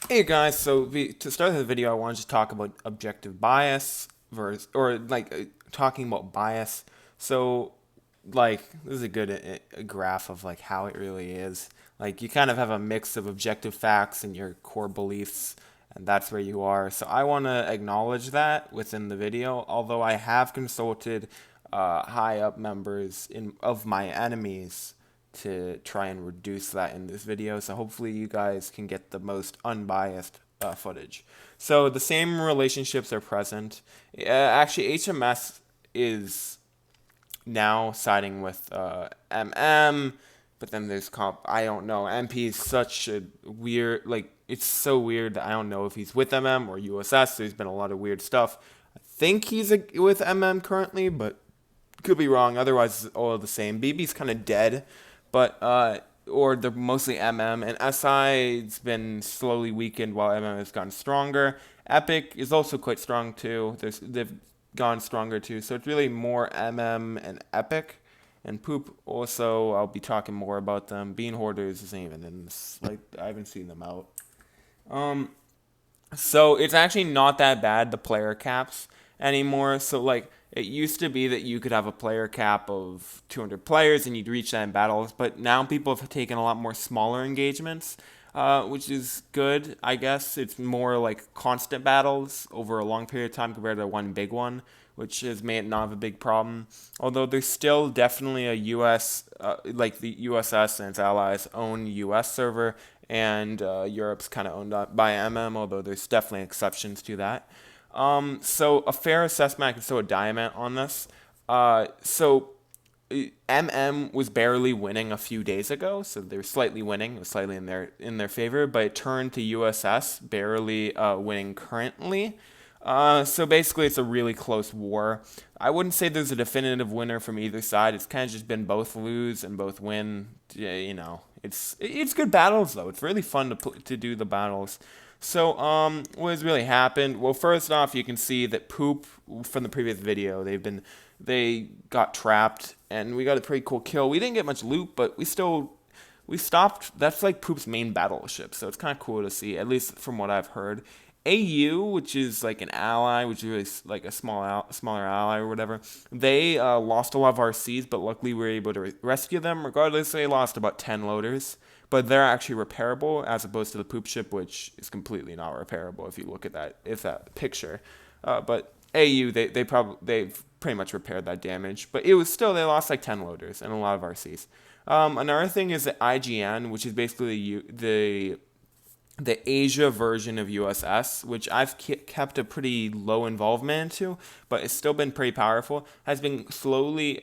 Hey guys, to start the video, I wanted to talk about objective bias versus, or like talking about bias. So, this is a good graph of like how it really is. Like, you kind of have a mix of objective facts and your core beliefs, and that's where you are. So, I want to acknowledge that within the video, although I have consulted high up members of my enemies to try and reduce that in this video. So hopefully you guys can get the most unbiased footage. So the same relationships are present. Actually, HMS is now siding with MM, but then there's comp. I don't know. MP is such a weird, like, it's so weird that I don't know if he's with MM or USS. There's been a lot of weird stuff. I think he's with MM currently, but could be wrong. Otherwise, it's all the same. BB's kind of dead, but or they're mostly MM, and SI's been slowly weakened while MM has gotten stronger. Epic is also quite strong too. They've gone stronger too. So it's really more MM and Epic. And Poop also, I'll be talking more about them. Bean Hoarders isn't even in this. Like, I haven't seen them out. Um, so it's actually not that bad, the player caps anymore. So like it used to be that you could have a player cap of 200 players and you'd reach that in battles, but now people have taken a lot more smaller engagements, which is good, I guess. It's more like constant battles over a long period of time compared to one big one, which has made it not have a big problem. Although there's still definitely a US, like the USS and its allies own US server, and Europe's kind of owned by MM, although there's definitely exceptions to that. So a fair assessment, I can throw a diamond on this. So MM was barely winning a few days ago, so they were slightly winning, it was slightly in their favor, but it turned to USS barely winning currently. So basically, it's a really close war. I wouldn't say there's a definitive winner from either side. It's kind of just been both lose and both win. Yeah, it's good battles though. It's really fun to do the battles. So what has really happened? Well, first off, you can see that Poop from the previous video. They got trapped, and we got a pretty cool kill. We didn't get much loot, but we stopped. That's like Poop's main battleship, so it's kind of cool to see, at least from what I've heard. AU, which is like an ally, which is really like a smaller ally or whatever, they lost a lot of RCs, but luckily we were able to rescue them. Regardless, they lost about 10 loaders, but they're actually repairable as opposed to the poop ship, which is completely not repairable if you look at that picture. But AU, they've pretty much repaired that damage, but it was still, they lost like 10 loaders and a lot of RCs. Another thing is that IGN, which is basically the Asia version of USS, which I've kept a pretty low involvement into, but it's still been pretty powerful, has been slowly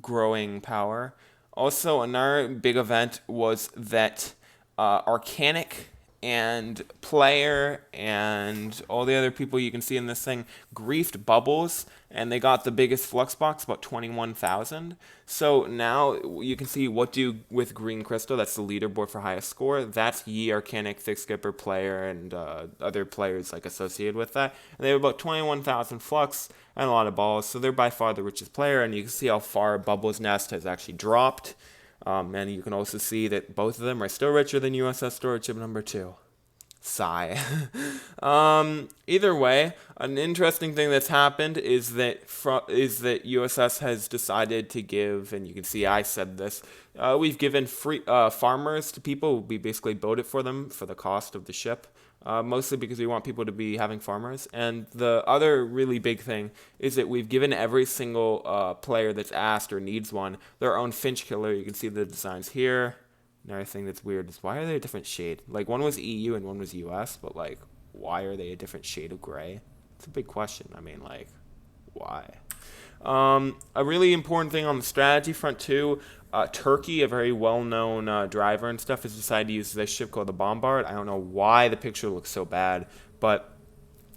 growing power. Also, another big event was that Arcanic and Player and all the other people you can see in this thing griefed Bubbles, and they got the biggest flux box, about 21,000. So now you can see what do with Green Crystal. That's the leaderboard for highest score. That's Yi, Arcanic, Thick Skipper, Player, and other players like associated with that. And they have about 21,000 flux and a lot of balls. So they're by far the richest player, and you can see how far Bubbles Nest has actually dropped. And you can also see that both of them are still richer than USS Storage Ship number 2. Sigh. Either way, an interesting thing that's happened is that USS has decided to give, and you can see I said this, we've given free farmers to people. We basically build it for them for the cost of the ship. Mostly because we want people to be having farmers. And the other really big thing is that we've given every single player that's asked or needs one their own Finch killer. You can see the designs here. Another thing that's weird is, why are they a different shade? Like, one was EU and one was US, but like, why are they a different shade of gray? It's a big question. I mean, like, why? A really important thing on the strategy front too. Turkey, a very well-known driver and stuff, has decided to use this ship called the Bombard. I don't know why the picture looks so bad, but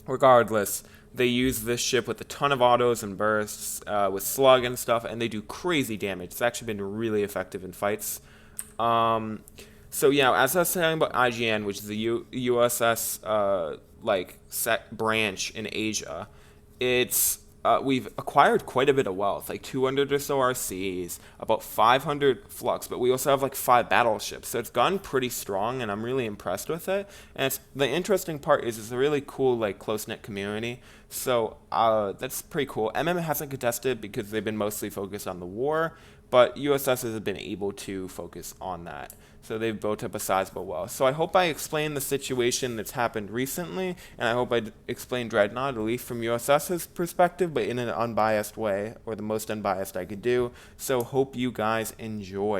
regardless, they use this ship with a ton of autos and bursts, with slug and stuff, and they do crazy damage. It's actually been really effective in fights. So yeah, as I was saying about IGN, which is the USS like set branch in Asia, it's we've acquired quite a bit of wealth, like 200 or so RCs, about 500 flux, but we also have like 5 battleships. So it's gotten pretty strong, and I'm really impressed with it. And the interesting part is it's a really cool, like close knit community. So that's pretty cool. hasn't contested because they've been mostly focused on the war, but USS has been able to focus on that. So they've built up a sizable wealth. So I hope I explained the situation that's happened recently, and I hope I explained Dreadnought, at least from USS's perspective, but in an unbiased way, or the most unbiased I could do. So hope you guys enjoy.